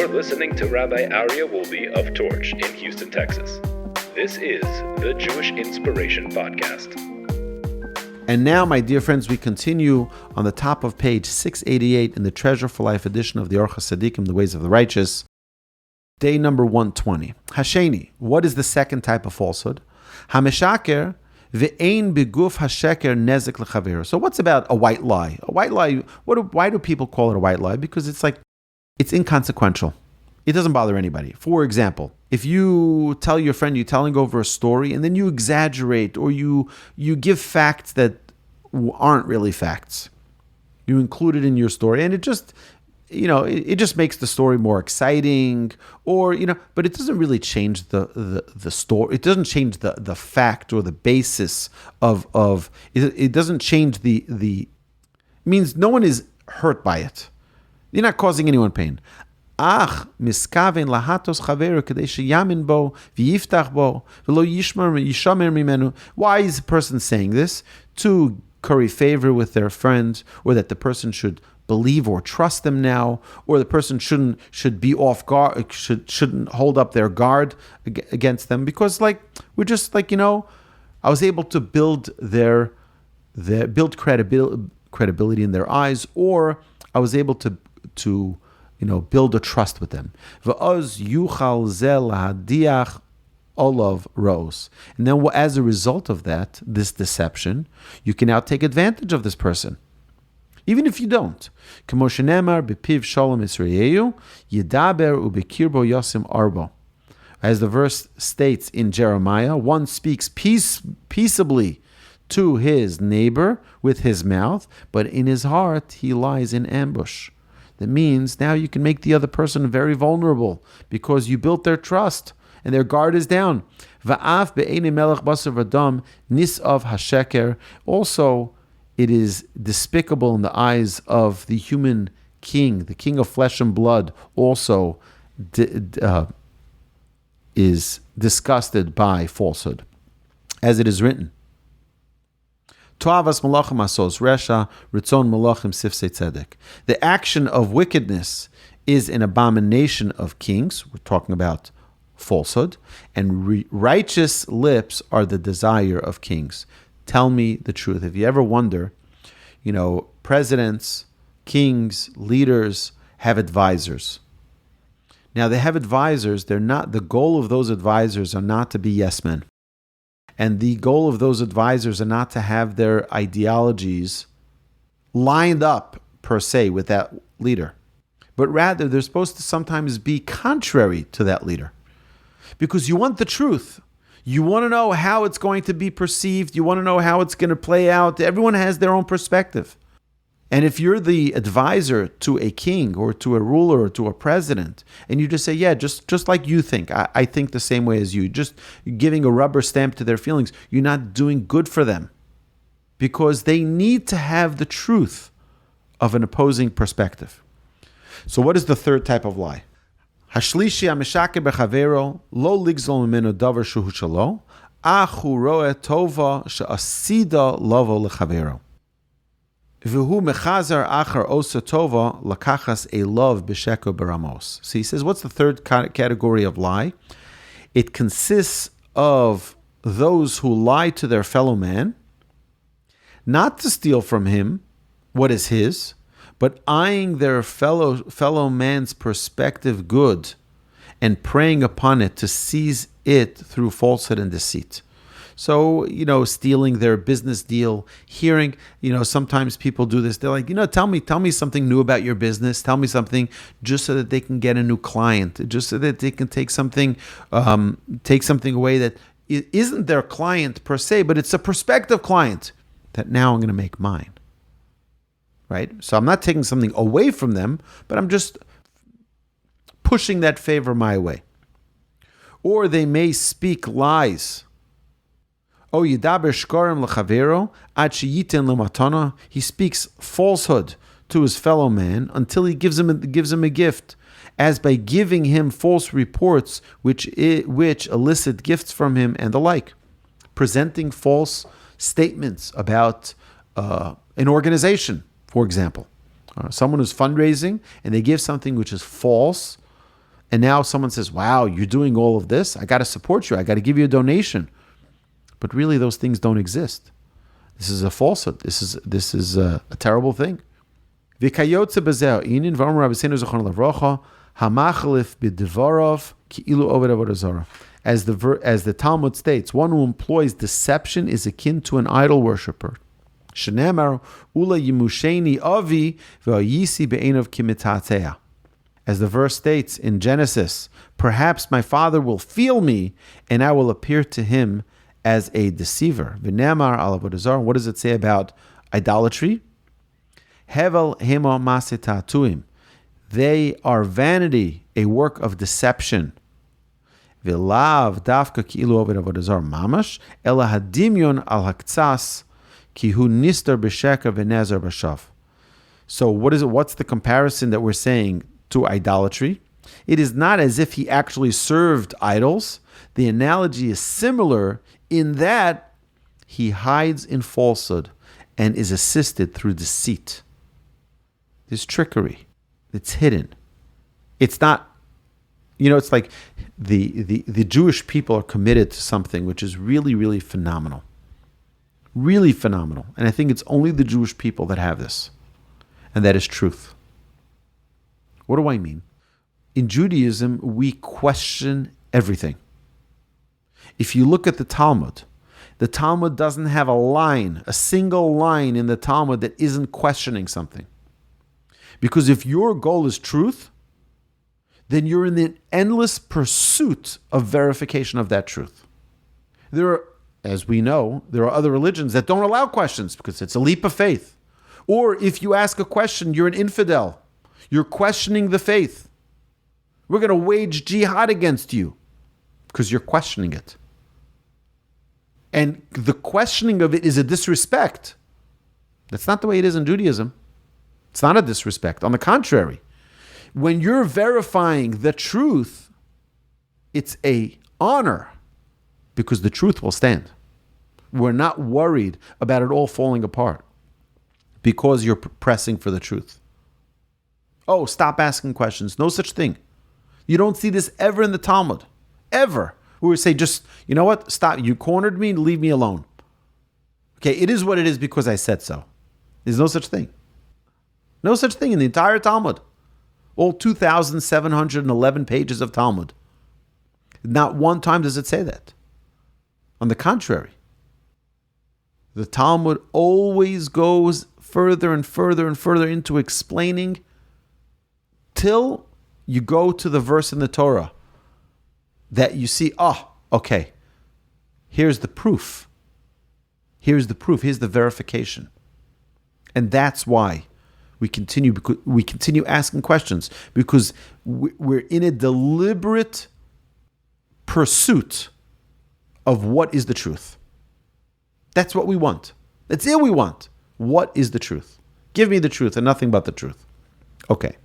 You're listening to Rabbi Aryeh Wolbe of Torch in Houston, Texas. This is the Jewish Inspiration Podcast. And now, my dear friends, we continue on the top of page 688 in the Treasure for Life edition of the Orchos Tzaddikim, The Ways of the Righteous. Day number 120. Hasheni, what is the second type of falsehood? HaMeshaker ve'ein beguf hasheker nezek lechaver. So what's about a white lie? A white lie, why do people call it a white lie? Because it's inconsequential. It doesn't bother anybody. For example, if you tell your friend you're telling over a story and then you exaggerate or you give facts that aren't really facts, you include it in your story and it just makes the story more exciting, but it doesn't really change the story. It doesn't change the fact or the basis of it doesn't change the means no one is hurt by it. You're not causing anyone pain. Miskaven lahatos chaver kadei sheyamin bo v'yiftach bo v'lo yishamer mimenu. Why is the person saying this? To curry favor with their friends, or that the person should believe or trust them now, or the person should be off guard, shouldn't hold up their guard against them, because I was able to build build credibility in their eyes, or I was able to build a trust with them. V'oz yuchal zel hadiach olav rose. And then as a result of that, this deception, you can now take advantage of this person. Even if you don't. K'mo shenemar b'piv shalom Yisraelu, yidaber u'bekirbo yosim arbo. As the verse states in Jeremiah, one speaks peaceably to his neighbor with his mouth, but in his heart he lies in ambush. That means now you can make the other person very vulnerable because you built their trust and their guard is down. Va'af be'eini melech basar v'dam nisav hasheker. Also, it is despicable in the eyes of the human king, the king of flesh and blood, also is disgusted by falsehood. As it is written, Toavas malachim asos resha, ritzon malachim sifsei tzedek. The action of wickedness is an abomination of kings. We're talking about falsehood. And righteous lips are the desire of kings. Tell me the truth. If you ever wonder, presidents, kings, leaders have advisors. Now they have advisors. The goal of those advisors are not to be yes men. And the goal of those advisors are not to have their ideologies lined up, per se, with that leader. But rather, they're supposed to sometimes be contrary to that leader. Because you want the truth. You want to know how it's going to be perceived. You want to know how it's going to play out. Everyone has their own perspective. And if you're the advisor to a king or to a ruler or to a president, and you just say, yeah, just like you think, I think the same way as you, just giving a rubber stamp to their feelings, you're not doing good for them. Because they need to have the truth of an opposing perspective. So what is the third type of lie? Hashlishi ameshake bechavero lo ligzol mimeno davar shuhu shalo achu roe tova she'asida lavo lechavero. So he says, what's the third category of lie? It consists of those who lie to their fellow man, not to steal from him what is his, but eyeing their fellow man's prospective good and preying upon it to seize it through falsehood and deceit. So, stealing their business deal, hearing, sometimes people do this. They're like, tell me something new about your business. Tell me something just so that they can get a new client, just so that they can take something away that isn't their client per se, but it's a prospective client that now I'm going to make mine. Right? So I'm not taking something away from them, but I'm just pushing that favor my way. Or they may speak lies. He speaks falsehood to his fellow man until he gives him a gift, as by giving him false reports which elicit gifts from him and the like. Presenting false statements about an organization, for example. Someone who's fundraising and they give something which is false, And now someone says, wow, you're doing all of this? I got to support you. I got to give you a donation. But really, those things don't exist. This is a falsehood. This is a terrible thing. As the Talmud states, one who employs deception is akin to an idol worshiper. As the verse states in Genesis, perhaps my father will feel me, and I will appear to him as a deceiver. What does it say about idolatry? Hevel hemo masitatuim. They are vanity, a work of deception. Vilav dafka ki'ilu oved avodah mamash, ela hadimyon al haktsas ki hu nistar b'sheker v'nezer b'shav. So what is it? What's the comparison that we're saying to idolatry? It is not as if he actually served idols. The analogy is similar in that he hides in falsehood and is assisted through deceit. There's trickery. It's hidden. It's not, it's like the Jewish people are committed to something which is really, really phenomenal. Really phenomenal. And I think it's only the Jewish people that have this. And that is truth. What do I mean? In Judaism, we question everything. If you look at the Talmud doesn't have a single line in the Talmud that isn't questioning something. Because if your goal is truth, then you're in the endless pursuit of verification of that truth. As we know, there are other religions that don't allow questions because it's a leap of faith. Or if you ask a question, you're an infidel. You're questioning the faith. We're going to wage jihad against you because you're questioning it. And the questioning of it is a disrespect. That's not the way it is in Judaism. It's not a disrespect. On the contrary, when you're verifying the truth, it's a honor because the truth will stand. We're not worried about it all falling apart because you're pressing for the truth. Oh, stop asking questions. No such thing. You don't see this ever in the Talmud. Ever. We would say, just, you know what? Stop. You cornered me. Leave me alone. Okay, it is what it is because I said so. There's no such thing. No such thing in the entire Talmud. All 2,711 pages of Talmud. Not one time does it say that. On the contrary, the Talmud always goes further and further and further into explaining till you go to the verse in the Torah that you see, okay, here's the proof. Here's the proof. Here's the verification. And that's why we continue asking questions, because we're in a deliberate pursuit of what is the truth. That's what we want. That's it we want. What is the truth? Give me the truth and nothing but the truth. Okay.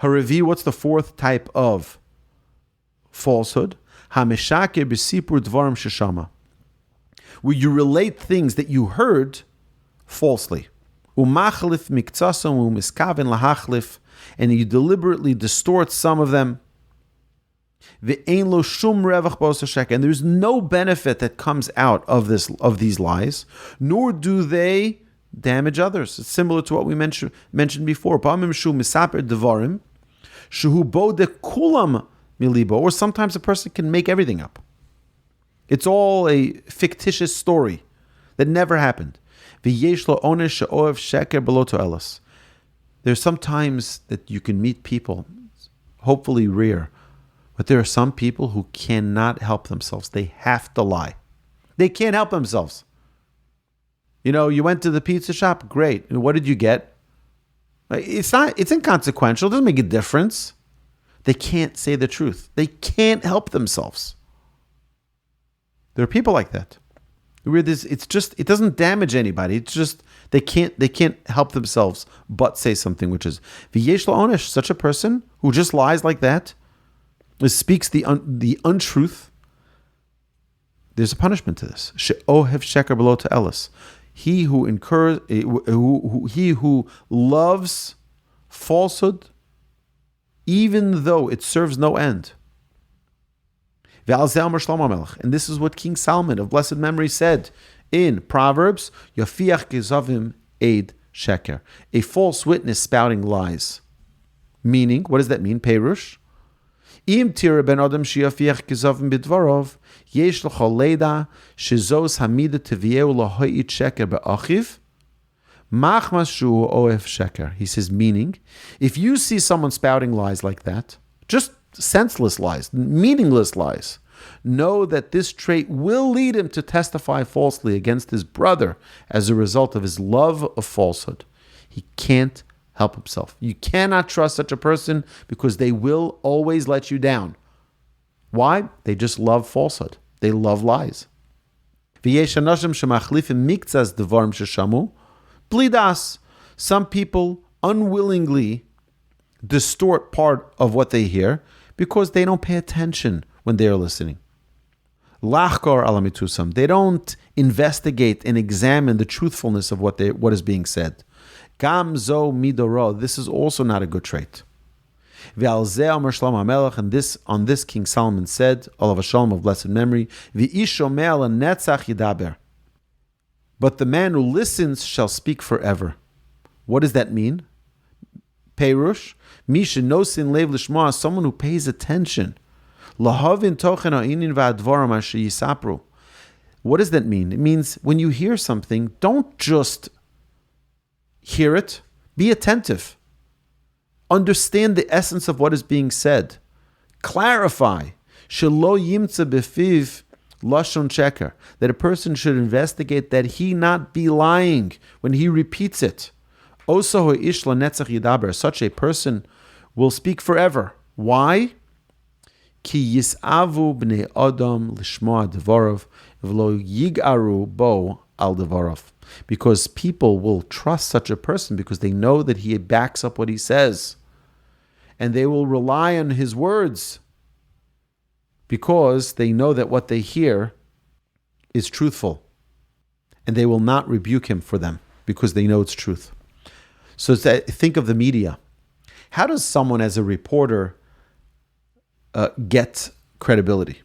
Haravi, what's the fourth type of falsehood? Hameshaker b'sipur dvarim sheshama, where you relate things that you heard falsely. Umachlif miktsasam umiskaven lahachlif, and you deliberately distort some of them. Ve'ein lo shum revach b'osa sheker, and there's no benefit that comes out of these lies, nor do they damage others. It's similar to what we mentioned before. Pa'amim shu misaper devarim shuhu bo de kulam milibo, or sometimes a person can make everything up. It's all a fictitious story that never happened. There's sometimes that you can meet people, hopefully rare, but there are some people who cannot help themselves. They have to lie. They can't help themselves. You went to the pizza shop, great. And what did you get? It's inconsequential. It doesn't make a difference. They can't say the truth. They can't help themselves. There are people like that. It doesn't damage anybody. It's just they can't help themselves but say something, which is v'yesh la'onesh. Such a person who just lies like that, speaks the untruth. There's a punishment to this. She'ohev sheker below to elis. He who loves falsehood even though it serves no end. And this is what King Solomon of blessed memory said in Proverbs, Yafiach gezavim eid sheker, a false witness spouting lies. Meaning, what does that mean? Perush. Im tira ben adam sheyafiach gezavim bidvarov, yesh l'chol leida shezos hamida tevieu lahoit sheker be'achiv, machmas shu oef sheker. He says, meaning, if you see someone spouting lies like that, just senseless lies, meaningless lies, know that this trait will lead him to testify falsely against his brother as a result of his love of falsehood. He can't help himself. You cannot trust such a person because they will always let you down. Why? They just love falsehood. They love lies. Some people unwillingly distort part of what they hear because they don't pay attention when they are listening. Lachkor alamitusam. They don't investigate and examine the truthfulness of what is being said. Gam zo midoro. This is also not a good trait. Ve'alzeh Amar Shlomo HaMelech, and on this King Solomon said, Olav Hashalom of blessed memory, V'ish omer lenetzach yidaber. But the man who listens shall speak forever. What does that mean? Perush, Misha nosin lev lishma, someone who pays attention. Lahavin tochen ha'inin va'advarim asher yisapru. What does that mean? It means when you hear something, don't just hear it. Be attentive. Understand the essence of what is being said. Clarify. Shelo yimtza befiv lashon sheker. That a person should investigate that he not be lying when he repeats it. Oso ha'ish lanetzach yidaber. Such a person will speak forever. Why? Ki yisavu bnei adam lishmoa devarov v'lo yigaru bo al devarov. Because people will trust such a person because they know that he backs up what he says. And they will rely on his words because they know that what they hear is truthful. And they will not rebuke him for them because they know it's truth. So think of the media. How does someone as a reporter get credibility?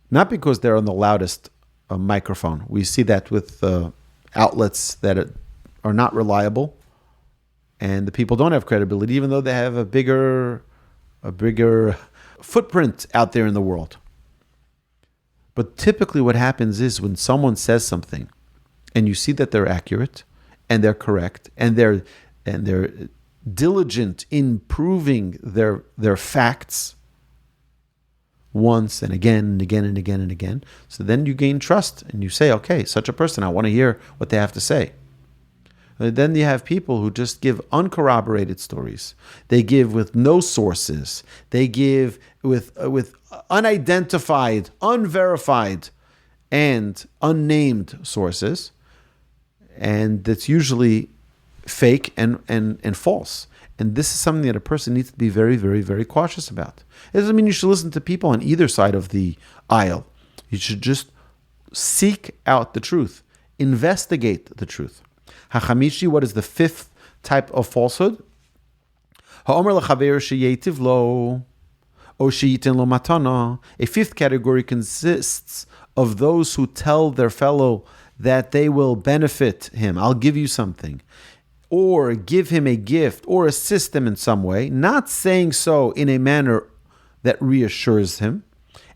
Not because they're on the loudest microphone. We see that with outlets that are not reliable, and the people don't have credibility, even though they have a bigger footprint out there in the world. But typically what happens is when someone says something, and you see that they're accurate, and they're correct, and they're diligent in proving their facts once and again and again and again and again. So then you gain trust and you say, okay, such a person, I want to hear what they have to say. And then you have people who just give uncorroborated stories. They give with no sources. They give with unidentified, unverified, and unnamed sources. And that's usually fake and false. And this is something that a person needs to be very, very, very cautious about. It doesn't mean you should listen to people on either side of the aisle. You should just seek out the truth. Investigate the truth. Hachamishi, what is the fifth type of falsehood? Ha'omer l'chaver sheyetiv lo, o sheyitin lo matana. A fifth category consists of those who tell their fellow that they will benefit him. I'll give you something. Or give him a gift, or assist him in some way, not saying so in a manner that reassures him,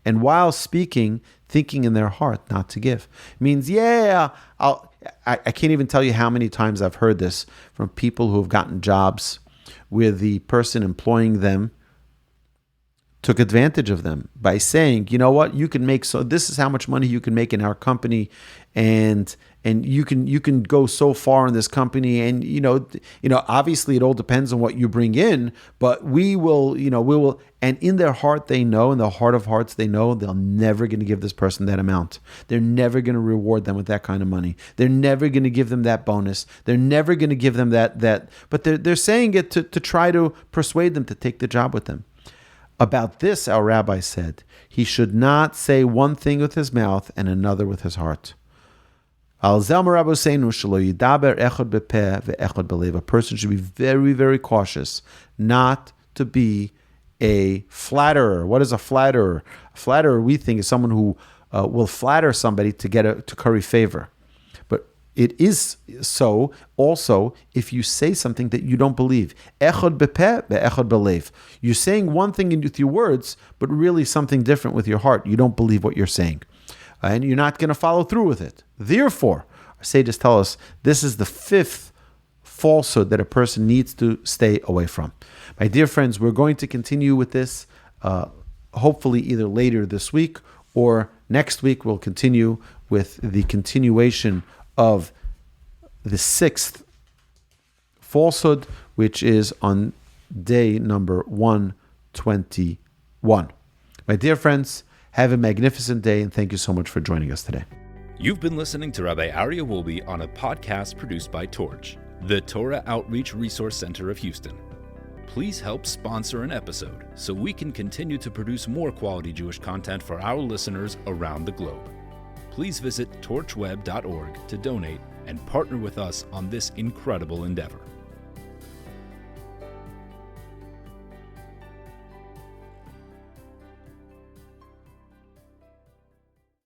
and while speaking, thinking in their heart not to give. It means, I can't even tell you how many times I've heard this from people who have gotten jobs where the person employing them took advantage of them by saying, you know what, you can make, so this is how much money you can make in our company, and you can go so far in this company, and you know obviously it all depends on what you bring in, but we will, and in their heart they know, in the heart of hearts they know they're never going to give this person that amount. They're never going to reward them with that kind of money. They're never going to give them that bonus. They're never going to give them that. But they're saying it to try to persuade them to take the job with them. About this, our rabbi said, he should not say one thing with his mouth and another with his heart. A person should be very, very cautious not to be a flatterer. What is a flatterer? A flatterer, we think, is someone who will flatter somebody to curry favor. But it is so also if you say something that you don't believe. Echad bepeh, be'echad belev. You're saying one thing with your words, but really something different with your heart. You don't believe what you're saying. And you're not going to follow through with it. Therefore, our sages tell us this is the fifth falsehood that a person needs to stay away from. My dear friends, we're going to continue with this, hopefully either later this week or next week. We'll continue with the continuation of the sixth falsehood, which is on day number 121. My dear friends, have a magnificent day, and thank you so much for joining us today. You've been listening to Rabbi Aryeh Wolbe on a podcast produced by Torch, the Torah Outreach Resource Center of Houston. Please help sponsor an episode so we can continue to produce more quality Jewish content for our listeners around the globe. Please visit torchweb.org to donate and partner with us on this incredible endeavor.